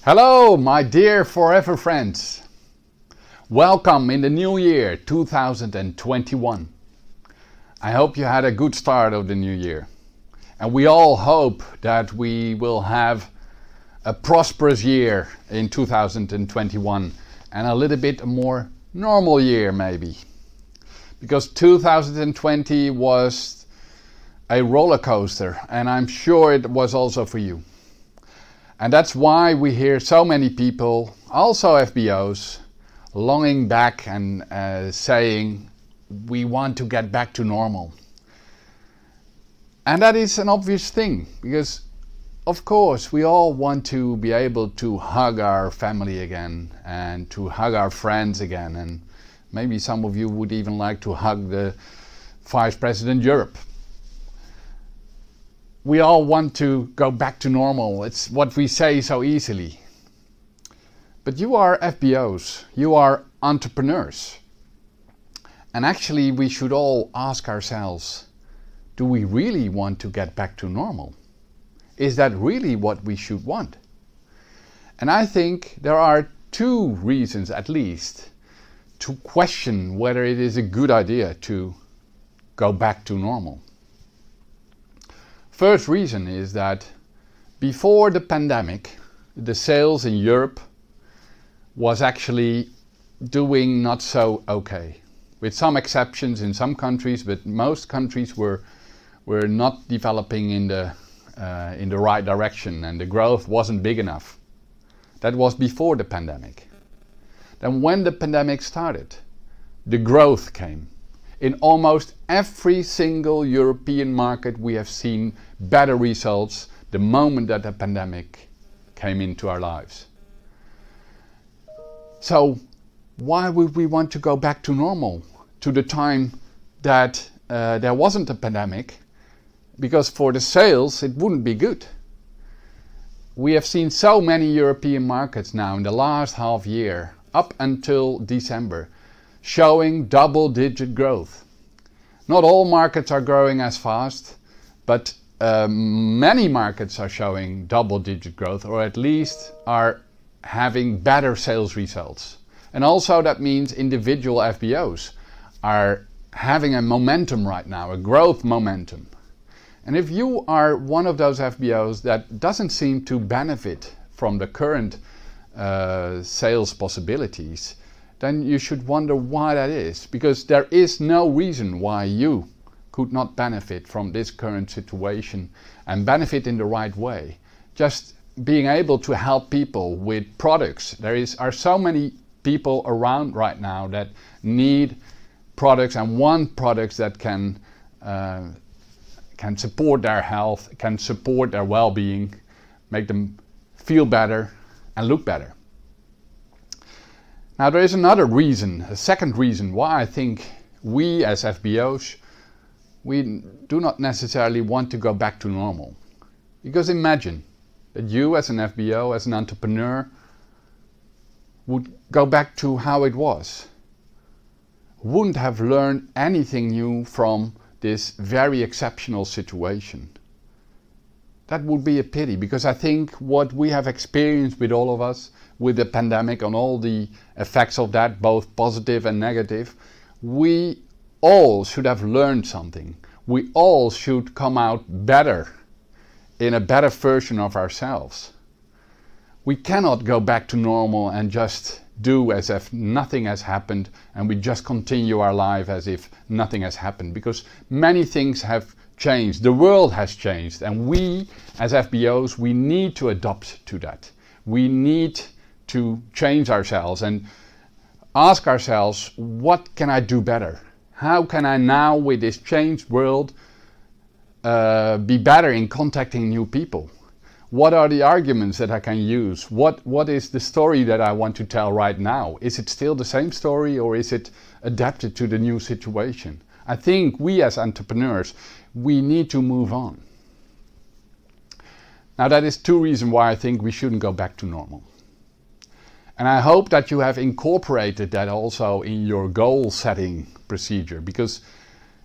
Hello, my dear forever friends. Welcome in the new year 2021. I hope you had a good start of the new year. And we all hope that we will have a prosperous year in 2021 and a little bit more normal year maybe. Because 2020 was a roller coaster, and I'm sure it was also for you. And that's why we hear so many people, also FBOs, longing back and saying we want to get back to normal. And that is an obvious thing, because of course we all want to be able to hug our family again and to hug our friends again, and maybe some of you would even like to hug the Vice President Europe. We all want to go back to normal. It's what we say so easily. But you are FBOs, you are entrepreneurs. And actually we should all ask ourselves, do we really want to get back to normal? Is that really what we should want? And I think there are two reasons at least to question whether it is a good idea to go back to normal. First reason is that before the pandemic, the sales in Europe was actually doing not so okay. With some exceptions in some countries, but most countries were not developing in the right direction, and the growth wasn't big enough. That was before the pandemic. Then when the pandemic started, the growth came. In almost every single European market we have seen better results the moment that the pandemic came into our lives. So why would we want to go back to normal, to the time that there wasn't a pandemic? Because for the sales it wouldn't be good. We have seen so many European markets now in the last half year, up until December, showing double-digit growth. Not all markets are growing as fast, but many markets are showing double-digit growth, or at least are having better sales results. And also that means individual FBOs are having a momentum right now, a growth momentum. And if you are one of those FBOs that doesn't seem to benefit from the current sales possibilities, then you should wonder why that is. Because there is no reason why you could not benefit from this current situation and benefit in the right way. Just being able to help people with products. There are so many people around right now that need products and want products that can support their health, can support their well-being, make them feel better and look better. Now there is another reason, a second reason why I think we as FBOs, we do not necessarily want to go back to normal. Because imagine that you as an FBO, as an entrepreneur, would go back to how it was. Wouldn't have learned anything new from this very exceptional situation. That would be a pity, because I think what we have experienced with all of us, with the pandemic and all the effects of that, both positive and negative, we all should have learned something. We all should come out better, in a better version of ourselves. We cannot go back to normal and just do as if nothing has happened and we just continue our life as if nothing has happened, because many things have changed. The world has changed, and we as FBOs, we need to adapt to that. We need to change ourselves and ask ourselves, what can I do better? How can I now, with this changed world, be better in contacting new people? What are the arguments that I can use? What is the story that I want to tell right now? Is it still the same story, or is it adapted to the new situation? I think we as entrepreneurs, we need to move on. Now that is two reasons why I think we shouldn't go back to normal. And I hope that you have incorporated that also in your goal setting procedure, because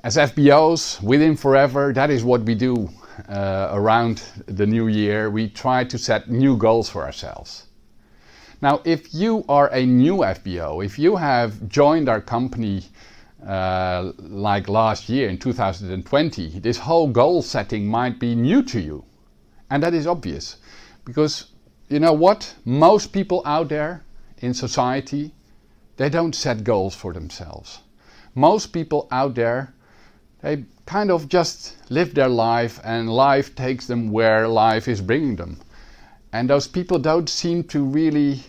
as FBOs, within Forever, that is what we do around the new year. We try to set new goals for ourselves. Now, if you are a new FBO, if you have joined our company like last year in 2020, this whole goal setting might be new to you. And that is obvious, because you know what? Most people out there in society, they don't set goals for themselves. Most people out there, they kind of just live their life, and life takes them where life is bringing them. And those people don't seem to really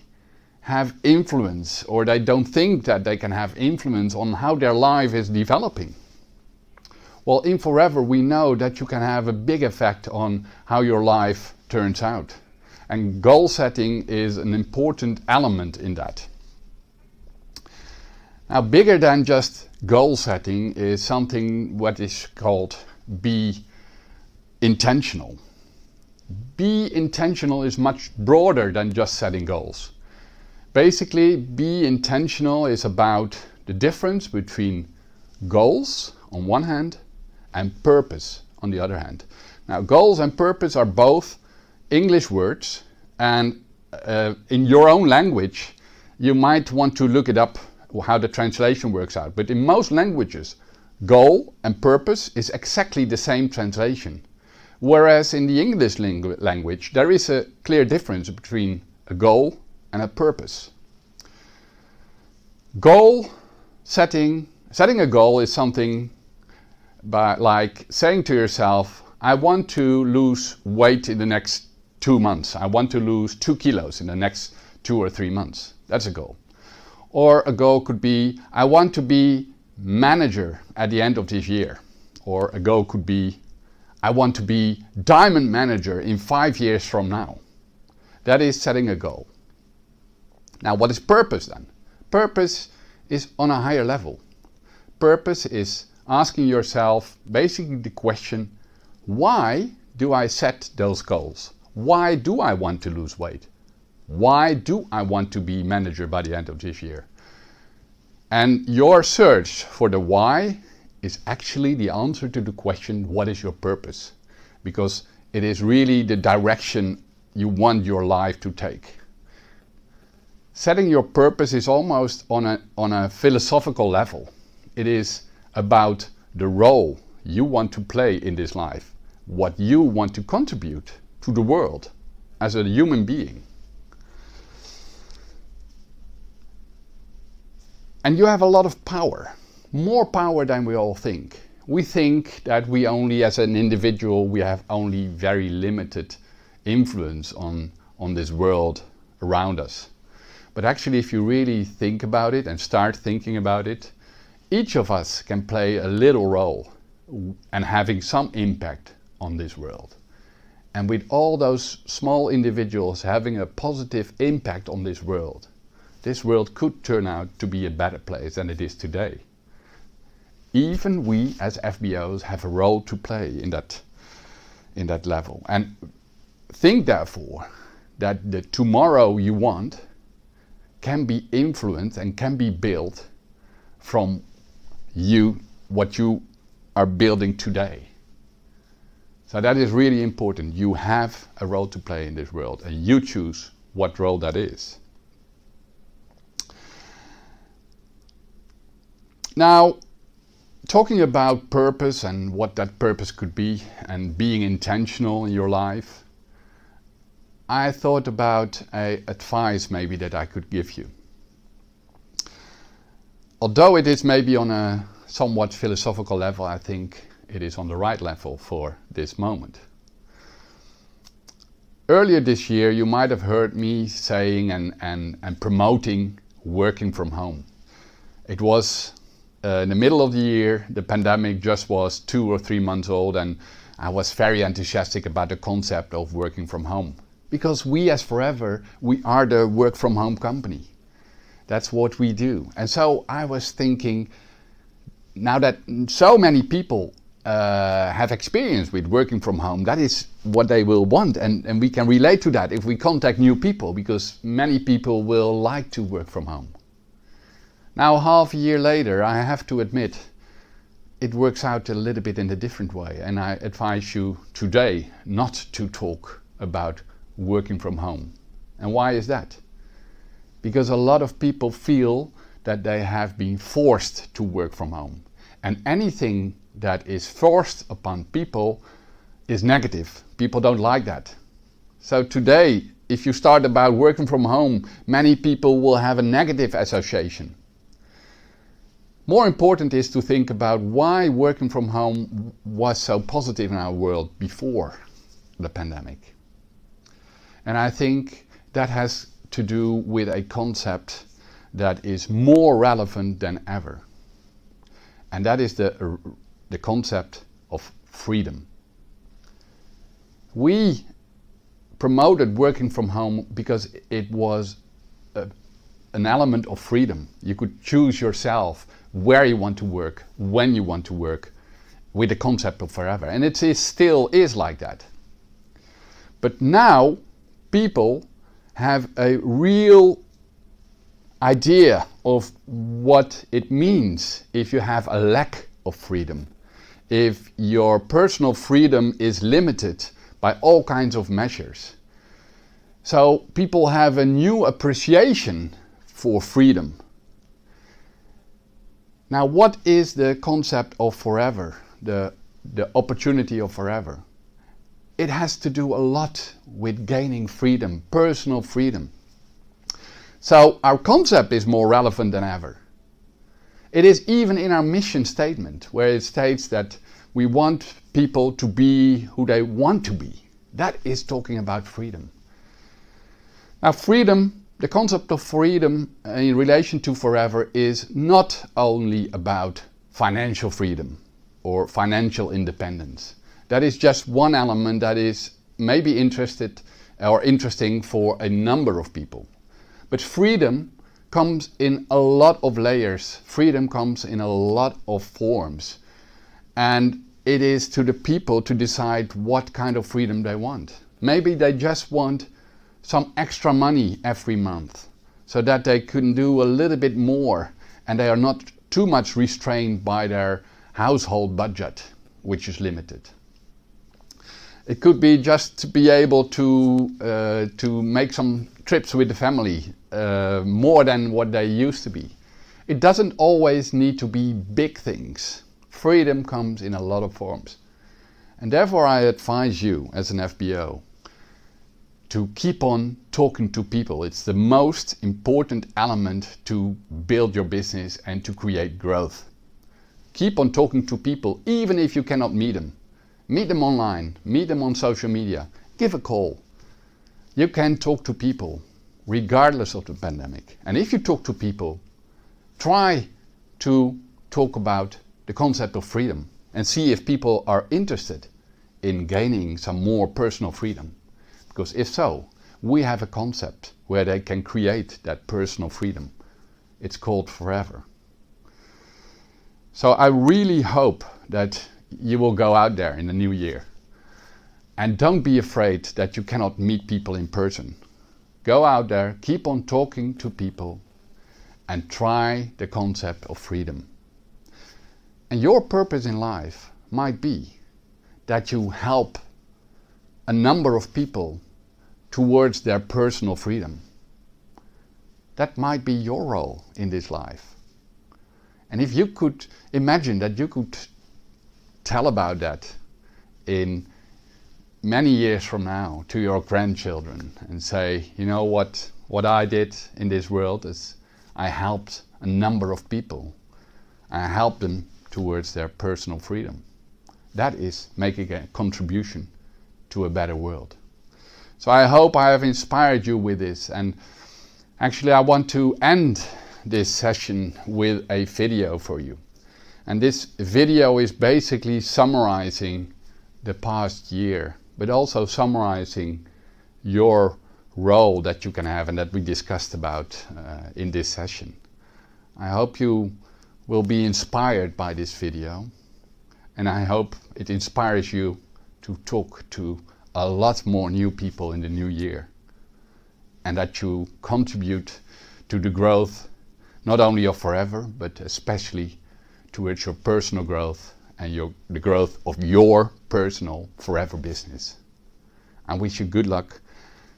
have influence, or they don't think that they can have influence on how their life is developing. Well, in Forever we know that you can have a big effect on how your life turns out. And goal setting is an important element in that. Now, bigger than just goal setting is something what is called be intentional. Be intentional is much broader than just setting goals. Basically, be intentional is about the difference between goals on one hand and purpose on the other hand. Now, goals and purpose are both English words, and in your own language you might want to look it up how the translation works out. But in most languages, goal and purpose is exactly the same translation. Whereas in the English language there is a clear difference between a goal and a purpose. Goal setting a goal is something like saying to yourself, I want to lose weight in the next 2 months. I want to lose 2 kilos in the next 2 or 3 months. That's a goal. Or a goal could be, I want to be manager at the end of this year. Or a goal could be, I want to be diamond manager in 5 years from now. That is setting a goal. Now, what is purpose then? Purpose is on a higher level. Purpose is asking yourself basically the question, why do I set those goals? Why do I want to lose weight? Why do I want to be manager by the end of this year? And your search for the why is actually the answer to the question, what is your purpose? Because it is really the direction you want your life to take. Setting your purpose is almost on a philosophical level. It is about the role you want to play in this life, what you want to contribute to the world as a human being. And you have a lot of power, more power than we all think. We think that we only, as an individual, we have only very limited influence on this world around us. But actually, if you really think about it and start thinking about it, each of us can play a little role and having some impact on this world. And with all those small individuals having a positive impact on this world could turn out to be a better place than it is today. Even we as FBOs have a role to play in that level. And think therefore that the tomorrow you want can be influenced and can be built from what you are building today. So that is really important. You have a role to play in this world, and you choose what role that is. Now, talking about purpose and what that purpose could be and being intentional in your life, I thought about an advice maybe that I could give you. Although it is maybe on a somewhat philosophical level, I think it is on the right level for this moment. Earlier this year, you might have heard me saying and promoting working from home. It was in the middle of the year, the pandemic just was 2 or 3 months old, and I was very enthusiastic about the concept of working from home. Because we as Forever, we are the work from home company. That's what we do. And so I was thinking, now that so many people have experience with working from home, that is what they will want, and we can relate to that if we contact new people, because many people will like to work from home. Now, half a year later, I have to admit, it works out a little bit in a different way, and I advise you today not to talk about working from home. And why is that? because a lot of people feel that they have been forced to work from home. And anything that is forced upon people is negative. People don't like that. So today, if you start about working from home, many people will have a negative association. More important is to think about why working from home was so positive in our world before the pandemic. And I think that has to do with a concept that is more relevant than ever. And that is the concept of freedom. We promoted working from home because it was an element of freedom. You could choose yourself where you want to work, when you want to work, with the concept of forever. And it still is like that. But now people have a real idea of what it means if you have a lack of freedom, if your personal freedom is limited by all kinds of measures. So people have a new appreciation for freedom. Now, what is the concept of forever, the opportunity of forever? It has to do a lot with gaining freedom, personal freedom. So our concept is more relevant than ever. It is even in our mission statement, where it states that we want people to be who they want to be. That is talking about freedom. Now freedom, the concept of freedom in relation to forever is not only about financial freedom or financial independence. That is just one element that is maybe interesting for a number of people. But freedom comes in a lot of layers. Freedom comes in a lot of forms. And it is to the people to decide what kind of freedom they want. Maybe they just want some extra money every month so that they can do a little bit more and they are not too much restrained by their household budget, which is limited. It could be just to be able to make some trips with the family, more than what they used to be. It doesn't always need to be big things. Freedom comes in a lot of forms. And therefore I advise you as an FBO to keep on talking to people. It's the most important element to build your business and to create growth. Keep on talking to people, even if you cannot meet them. Meet them online, meet them on social media, give a call. You can talk to people regardless of the pandemic. And if you talk to people, try to talk about the concept of freedom and see if people are interested in gaining some more personal freedom. Because if so, we have a concept where they can create that personal freedom. It's called forever. So I really hope that you will go out there in the new year. And don't be afraid that you cannot meet people in person. Go out there, keep on talking to people and try the concept of freedom. And your purpose in life might be that you help a number of people towards their personal freedom. That might be your role in this life. And if you could imagine that you could tell about that in many years from now to your grandchildren and say, you know what I did in this world is I helped a number of people. I helped them towards their personal freedom. That is making a contribution to a better world. So I hope I have inspired you with this, and actually I want to end this session with a video for you. And this video is basically summarizing the past year, but also summarizing your role that you can have and that we discussed about in this session. I hope you will be inspired by this video, and I hope it inspires you to talk to a lot more new people in the new year, and that you contribute to the growth not only of forever, but especially towards your personal growth and the growth of your personal forever business. I wish you good luck,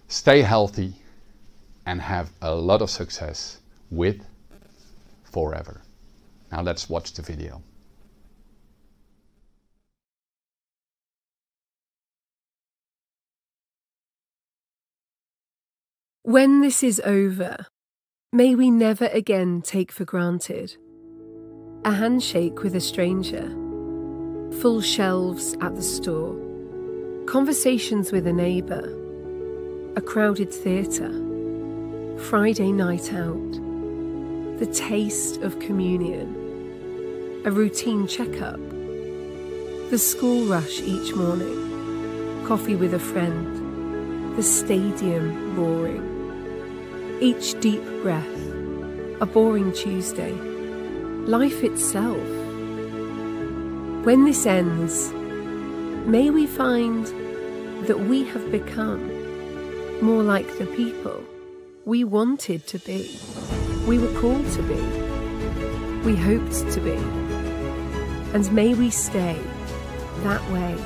stay healthy, and have a lot of success with forever. Now let's watch the video. When this is over, may we never again take for granted a handshake with a stranger, full shelves at the store, conversations with a neighbour, a crowded theatre, Friday night out, the taste of communion, a routine checkup, the school rush each morning, coffee with a friend, the stadium roaring, each deep breath, a boring Tuesday, life itself. When this ends, may we find that we have become more like the people we wanted to be, we were called to be, we hoped to be, and may we stay that way,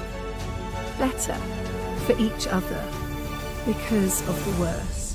better for each other because of the worst.